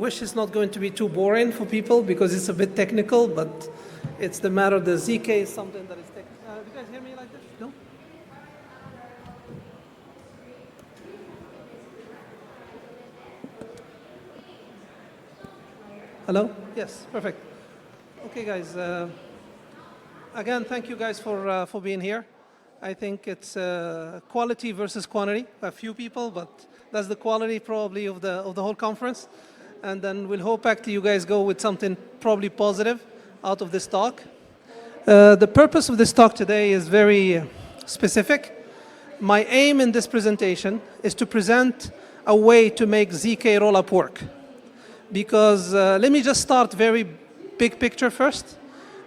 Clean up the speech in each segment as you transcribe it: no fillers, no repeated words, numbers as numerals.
wish it's not going to be too boring for people because it's a bit technical, but it's the matter the zk is something that is technical. You guys hear me like this? No? Hello? Yes, perfect. Okay, guys. Again, thank you guys for being here. I think it's quality versus quantity. A few people, but that's the quality probably of the whole conference. And then we'll hope back to you guys go with something probably positive out of this talk. The purpose of this talk today is very specific. My aim in this presentation is to present a way to make zkRollup work. Because let me just start very big picture first.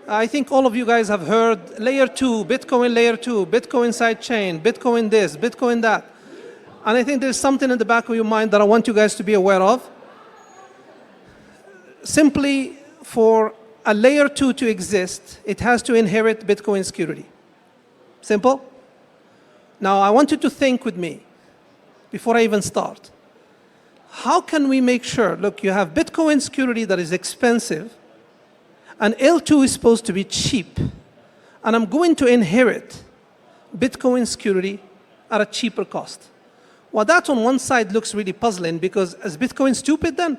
I think all of you guys have heard layer 2, Bitcoin layer 2, Bitcoin sidechain, Bitcoin this, Bitcoin that. And I think there's something in the back of your mind that I want you guys to be aware of. Simply for a layer 2 to exist, it has to inherit Bitcoin security. Simple? Now I want you to think with me before I even start. How can we make sure, look, you have Bitcoin security that is expensive, and L2 is supposed to be cheap, and I'm going to inherit Bitcoin security at a cheaper cost. Well, that on one side looks really puzzling because is Bitcoin stupid then?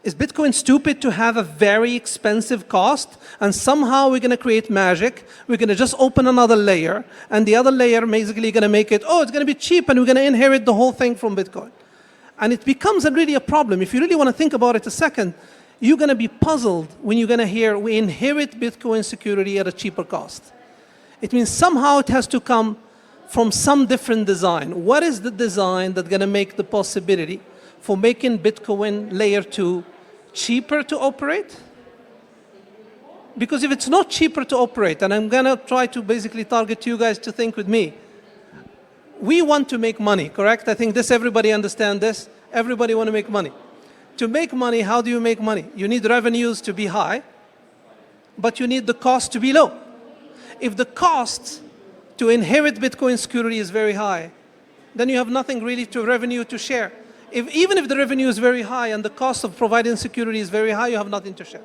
Is Bitcoin stupid to have a very expensive cost and somehow we're going to create magic, we're going to just open another layer and the other layer basically going to make it, oh, it's going to be cheap and we're going to inherit the whole thing from Bitcoin. And it becomes really a problem. If you really want to think about it a second, you're going to be puzzled when you're going to hear we inherit Bitcoin security at a cheaper cost. It means somehow it has to come from some different design. What is the design that's going to make the possibility for making Bitcoin layer 2 cheaper to operate? Because if it's not cheaper to operate, and I'm going to try to basically target you guys to think with me, we want to make money, correct? I think this, everybody understand this. Everybody want to make money. To make money, how do you make money? You need revenues to be high, but you need the cost to be low. If the cost to inherit Bitcoin security is very high, then you have nothing really to revenue to share. Even if the revenue is very high and the cost of providing security is very high, you have nothing to share.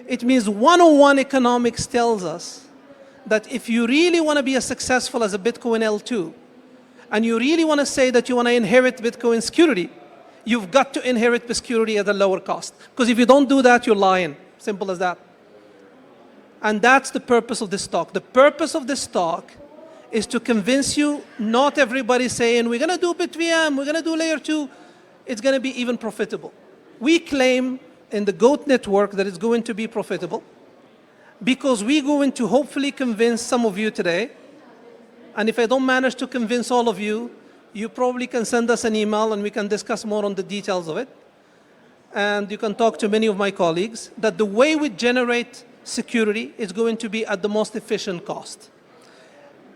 It means 101 economics tells us that if you really want to be as successful as a Bitcoin L2, and you really want to say that you want to inherit Bitcoin security, you've got to inherit the security at a lower cost. Because if you don't do that, you're lying. Simple as that. And that's the purpose of this talk. The purpose of this talk is to convince you, not everybody saying, we're going to do BitVM, we're going to do layer 2, it's going to be even profitable. We claim in the GOAT network that it's going to be profitable because we're going to hopefully convince some of you today. And if I don't manage to convince all of you, you probably can send us an email and we can discuss more on the details of it. And you can talk to many of my colleagues that the way we generate security is going to be at the most efficient cost.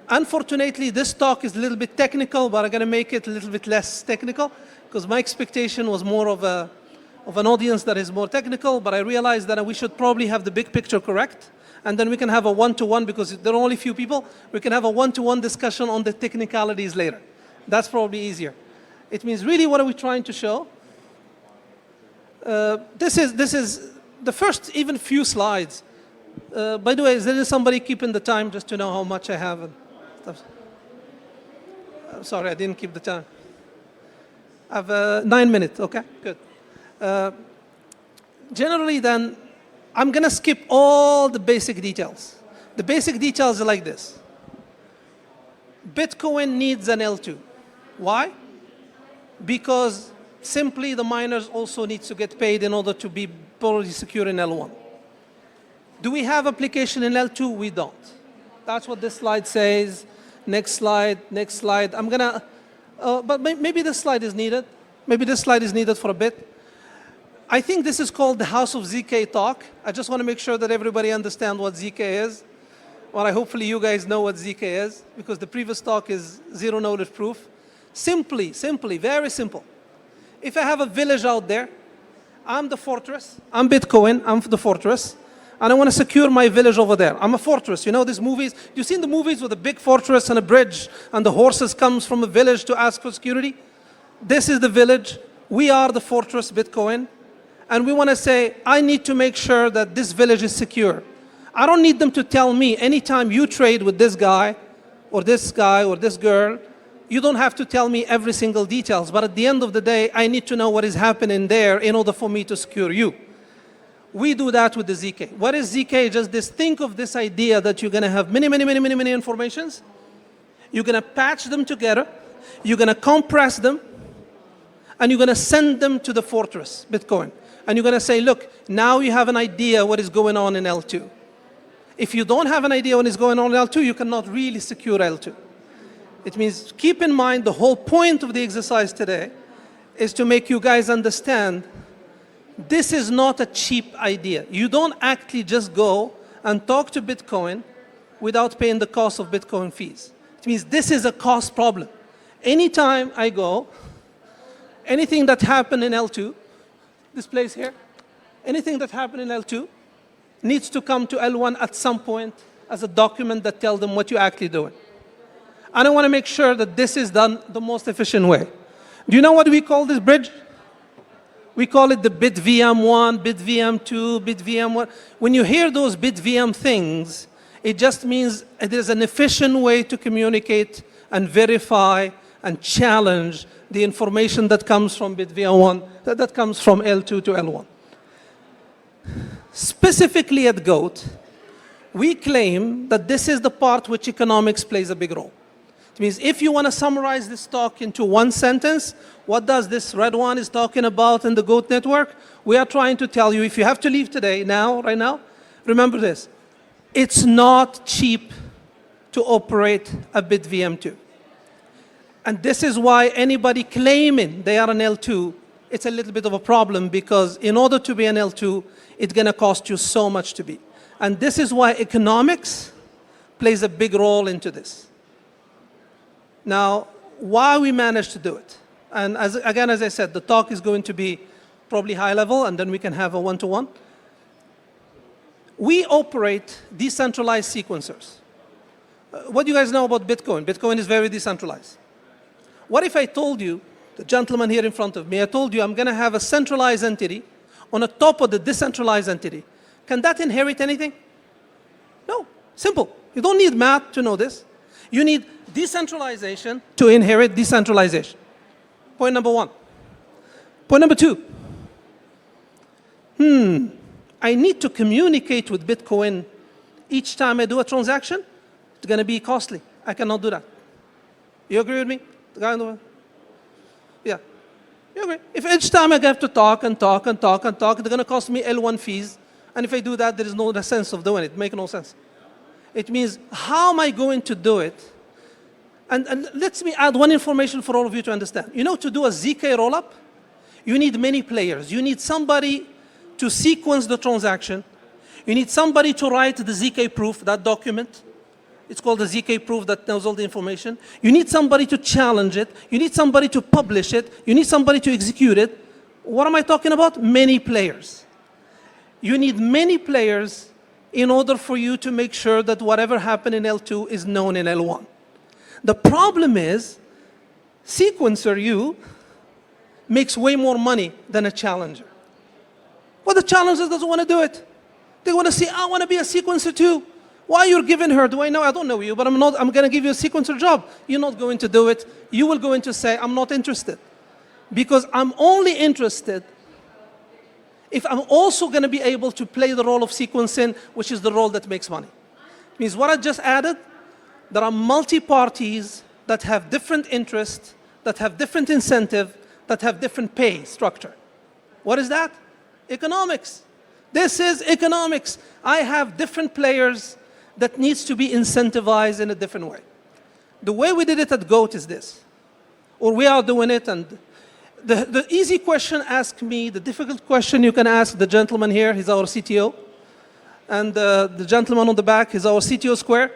Unfortunately, this talk is a little bit technical, but I'm going to make it a little bit less technical because my expectation was more of an audience that is more technical, but I realized that we should probably have the big picture correct. And then we can have a one-to-one, because there are only a few people, we can have a one-to-one discussion on the technicalities later. That's probably easier. It means really what are we trying to show? This is the first even few slides. By the way, is there somebody keeping the time just to know how much I have? And stuff? I'm sorry, I didn't keep the time. I have 9 minutes, okay, good. Generally then, I'm going to skip all the basic details. The basic details are like this. Bitcoin needs an L2. Why? Because simply the miners also need to get paid in order to be fully secure in L1. Do we have application in L2? We don't. That's what this slide says. Next slide, next slide. I'm going to, but maybe this slide is needed. Maybe this slide is needed for a bit. I think this is called the House of ZK talk. I just want to make sure that everybody understands what ZK is. Well, hopefully you guys know what ZK is, because the previous talk is zero knowledge proof. Simply, very simple. If I have a village out there, I'm the fortress, I'm Bitcoin, I'm the fortress, and I want to secure my village over there. I'm a fortress. You know these movies? You've seen the movies with a big fortress and a bridge, and the horses comes from a village to ask for security? This is the village. We are the fortress, Bitcoin. and we want to say, I need to make sure that this village is secure. I don't need them to tell me anytime you trade with this guy or this girl, you don't have to tell me every single details. But at the end of the day, I need to know what is happening there in order for me to secure you. We do that with the zk. What is zk? Just this, think of this idea that you're going to have many informations. You're going to patch them together. You're going to compress them. And you're going to send them to the fortress, Bitcoin. And you're going to say, look, now you have an idea what is going on in L2. If you don't have an idea what is going on in L2, you cannot really secure L2. It means, keep in mind, the whole point of the exercise today is to make you guys understand this is not a cheap idea. You don't actually just go and talk to Bitcoin without paying the cost of Bitcoin fees. It means this is a cost problem. Anytime I go, anything that happened in L2, this place here, anything that happened in L2 needs to come to L1 at some point as a document that tells them what you're actually doing. And I want to make sure that this is done the most efficient way. Do you know what we call this bridge? We call it the BitVM1, BitVM2, BitVM1. When you hear those BitVM things, it just means there's an efficient way to communicate and verify and challenge the information that comes from BitVM1, that comes from L2 to L1. Specifically at GOAT, we claim that this is the part which economics plays a big role. It means if you want to summarize this talk into one sentence, what does this Redouane is talking about in the GOAT network? We are trying to tell you, if you have to leave today, right now, remember this. It's not cheap to operate a BitVM2. And this is why anybody claiming they are an L2, it's a little bit of a problem, because in order to be an L2, it's going to cost you so much to be. And this is why economics plays a big role into this. Now, why we managed to do it? And again, as I said, the talk is going to be probably high level, and then we can have a one-to-one. We operate decentralized sequencers. What do you guys know about Bitcoin? Bitcoin is very decentralized. What if I told you, the gentleman here in front of me, I told you I'm going to have a centralized entity on the top of the decentralized entity. Can that inherit anything? No. Simple. You don't need math to know this. You need decentralization to inherit decentralization. Point number one. Point number two. I need to communicate with Bitcoin each time I do a transaction. It's going to be costly. I cannot do that. You agree with me? The guy on the yeah. You agree? If each time I have to talk, it's going to cost me L1 fees. And if I do that, there is no sense of doing it. Make no sense. It means, how am I going to do it? And let me add one information for all of you to understand. You know, to do a zkRollup, you need many players. You need somebody to sequence the transaction. You need somebody to write the zk proof, that document. It's called the zk proof that knows all the information. You need somebody to challenge it. You need somebody to publish it. You need somebody to execute it. What am I talking about? Many players. You need many players in order for you to make sure that whatever happened in L2 is known in L1. The problem is, sequencer U makes way more money than a challenger. Well, the challenger doesn't want to do it. They want to say, I want to be a sequencer too. Why you're giving her? Do I know? I don't know you, but I'm going to give you a sequencer job. You're not going to do it. You will go in to say, I'm not interested. Because I'm only interested if I'm also going to be able to play the role of sequencing, which is the role that makes money. It means what I just added, there are multi-parties that have different interests, that have different incentive, that have different pay structure. What is that? Economics. This is economics. I have different players that needs to be incentivized in a different way. The way we did it at GOAT is this, or we are doing it, and the easy question ask me, the difficult question you can ask the gentleman here, he's our CTO, and the gentleman on the back is our CTO square.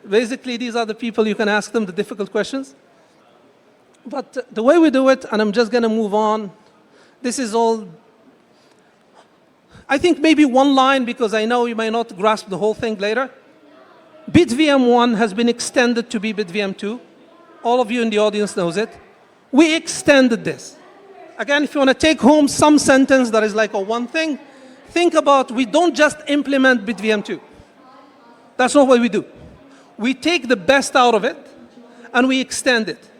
Basically, these are the people you can ask them the difficult questions. But the way we do it, and I'm just going to move on, this is all, I think maybe one line, because I know you may not grasp the whole thing later. BitVM1 has been extended to be BitVM2. All of you in the audience knows it. We extended this. Again, if you want to take home some sentence that is like a one thing, think about we don't just implement BitVM2. That's not what we do. We take the best out of it and we extend it.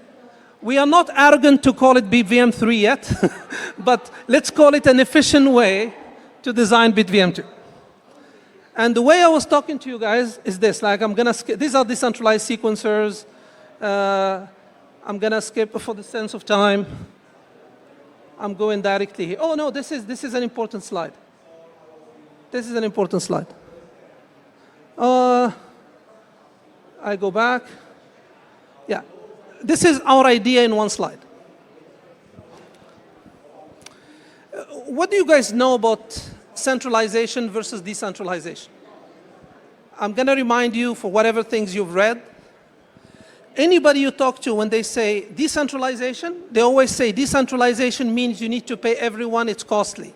We are not arrogant to call it BitVM3 yet, but let's call it an efficient way to design BitVM2. And the way I was talking to you guys is this, like I'm gonna skip, these are decentralized sequencers. I'm gonna skip for the sense of time. I'm going directly here. Oh no, this is an important slide. This is an important slide. I go back. Yeah, this is our idea in one slide. What do you guys know about centralization versus decentralization? I'm going to remind you for whatever things you've read. Anybody you talk to when they say decentralization, they always say decentralization means you need to pay everyone, it's costly.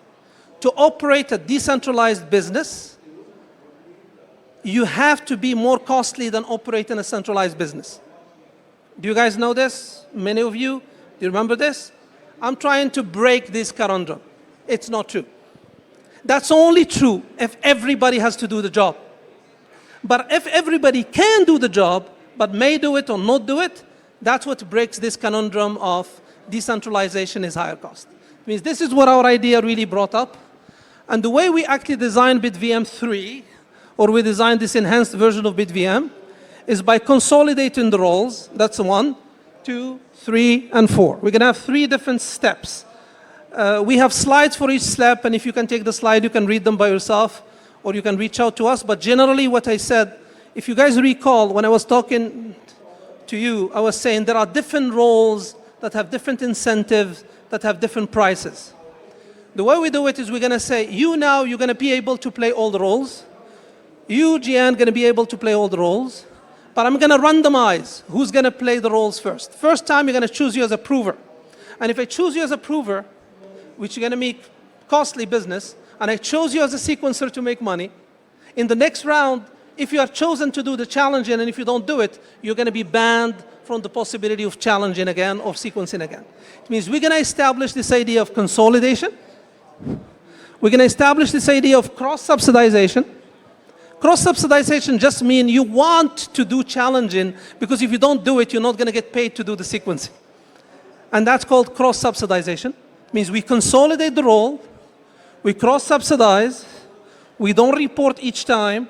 To operate a decentralized business, you have to be more costly than operating a centralized business. Do you guys know this? Many of you, do you remember this? I'm trying to break this conundrum. It's not true. That's only true if everybody has to do the job. But if everybody can do the job, but may do it or not do it, that's what breaks this conundrum of decentralization is higher cost. It means this is what our idea really brought up. And the way we actually designed BitVM 3, or we designed this enhanced version of BitVM, is by consolidating the roles. That's 1, 2, 3, and 4. We're going to have 3 different steps. We have slides for each step, and if you can take the slide, you can read them by yourself, or you can reach out to us. But generally, what I said, if you guys recall, when I was talking to you, I was saying there are different roles that have different incentives, that have different prices. The way we do it is we're going to say, you now, you're going to be able to play all the roles. You, Gian, going to be able to play all the roles. But I'm going to randomize who's going to play the roles first. First time, you're going to choose you as a prover. And if I choose you as a prover, which you're going to make costly business, and I chose you as a sequencer to make money, in the next round, if you are chosen to do the challenging, and if you don't do it, you're going to be banned from the possibility of challenging again, or sequencing again. It means we're going to establish this idea of consolidation. We're going to establish this idea of cross-subsidization. Cross-subsidization just means you want to do challenging, because if you don't do it, you're not going to get paid to do the sequencing. And that's called cross-subsidization. It means we consolidate the role, we cross-subsidize, we don't report each time,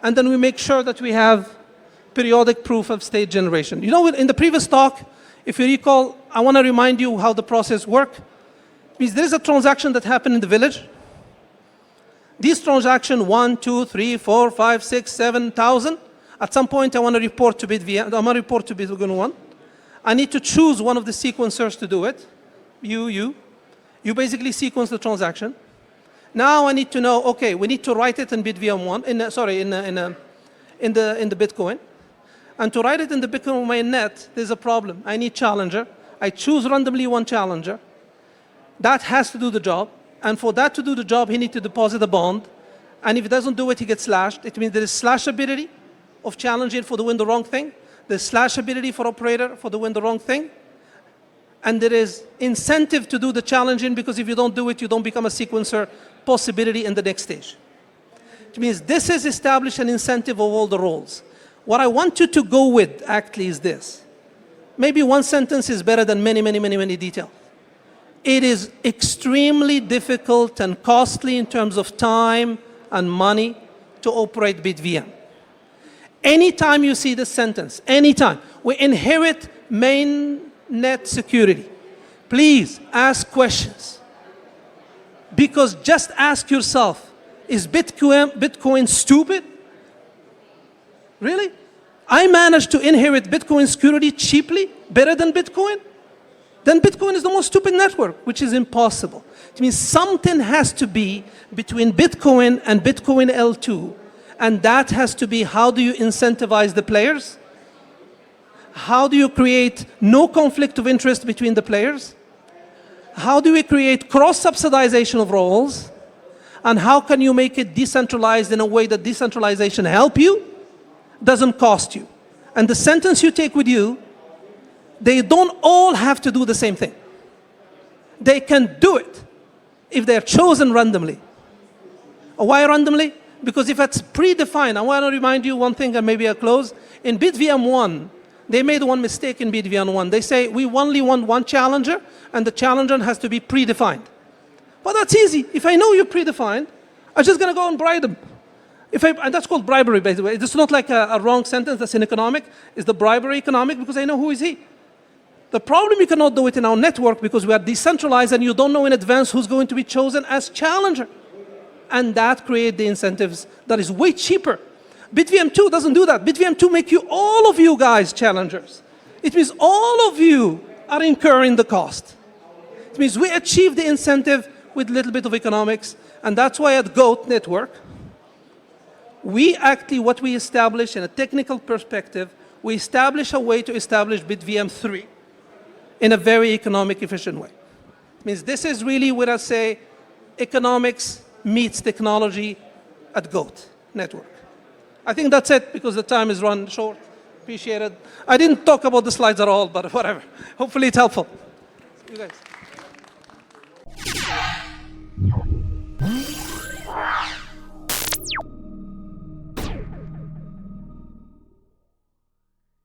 and then we make sure that we have periodic proof of state generation. You know, in the previous talk, if you recall, I want to remind you how the process works. It means there is a transaction that happened in the village. These transactions, 1, 2, 3, 4, 5, 6, 7,000. At some point, I want to report to BitVM. I want to report to BitVM 1. I need to choose one of the sequencers to do it. You basically sequence the transaction. Now I need to know, okay, we need to write it in BitVM 1, in the Bitcoin. And to write it in the Bitcoin mainnet, there's a problem. I need challenger. I choose randomly one challenger. That has to do the job. And for that to do the job, he needs to deposit a bond. And if he doesn't do it, he gets slashed. It means there is slashability of challenging for doing the wrong thing. There's slashability for operator for doing the wrong thing. And there is incentive to do the challenging, because if you don't do it, you don't become a sequencer, possibility in the next stage. It means this is established an incentive of all the roles. What I want you to go with actually is this. Maybe one sentence is better than many details. It is extremely difficult and costly in terms of time and money to operate BitVM. Anytime you see this sentence, anytime, we inherit mainnet security. Please ask questions. Because just ask yourself, is Bitcoin stupid? Really? I managed to inherit Bitcoin security cheaply, better than Bitcoin? Then Bitcoin is the most stupid network, which is impossible. It means something has to be between Bitcoin and Bitcoin L2, and that has to be, how do you incentivize the players? How do you create no conflict of interest between the players? How do we create cross-subsidization of roles? And how can you make it decentralized in a way that decentralization help you, doesn't cost you? And the sentence you take with you, they don't all have to do the same thing. They can do it if they're chosen randomly. Why randomly? Because if it's predefined, I want to remind you one thing and maybe I'll close. In BitVM1, they made one mistake in BitVM1. They say we only want one challenger and the challenger has to be predefined. But that's easy. If I know you're predefined, I'm just going to go and bribe them. And that's called bribery, by the way. It's not like a wrong sentence that's in economic. It's the bribery economic because I know who is he. The problem, you cannot do it in our network because we are decentralized and you don't know in advance who's going to be chosen as challenger. And that creates the incentives that is way cheaper. BitVM2 doesn't do that. BitVM2 make you, all of you guys, challengers. It means all of you are incurring the cost. It means we achieve the incentive with a little bit of economics. And that's why at GOAT network, we actually, what we establish in a technical perspective, we establish a way to establish BitVM3 in a very economic, efficient way. It means this is really where I say economics meets technology at GOAT network. I think that's it because the time is run short. Appreciate it. I didn't talk about the slides at all, but whatever. Hopefully it's helpful. You guys.